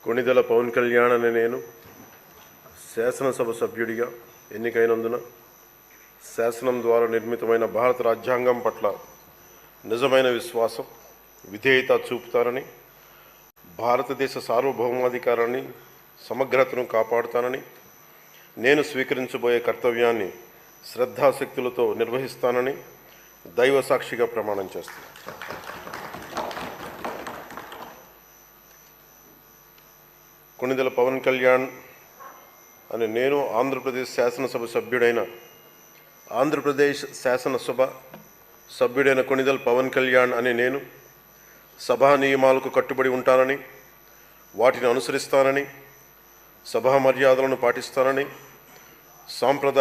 కొణిదెల పవన్ కళ్యాణ్ అనే నేను శాసనసభ సభ్యుడిగా ఎన్నికైనందున శాసనం ద్వారా నిర్మితమైన భారత రాజ్యాంగం పట్ల నిజమైన విశ్వాసం, విధేయత చూపుతానని, భారతదేశ సార్వభౌమాధికారాన్ని, సమగ్రతను కాపాడుతానని, నేను స్వీకరించబోయే కర్తవ్యాన్ని శ్రద్ధాశక్తులతో నిర్వహిస్తానని దైవ సాక్షిగా ప్రమాణం చేస్తాను. కొణిదెల పవన్ కళ్యాణ్ అనే నేను ఆంధ్రప్రదేశ్ శాసనసభ సభ్యుడైన కొణిదెల పవన్ కళ్యాణ్ అనే నేను సభా నియమాలకు కట్టుబడి ఉంటానని, వాటిని అనుసరిస్తానని, సభా మర్యాదలను పాటిస్తానని, సాంప్రదాయ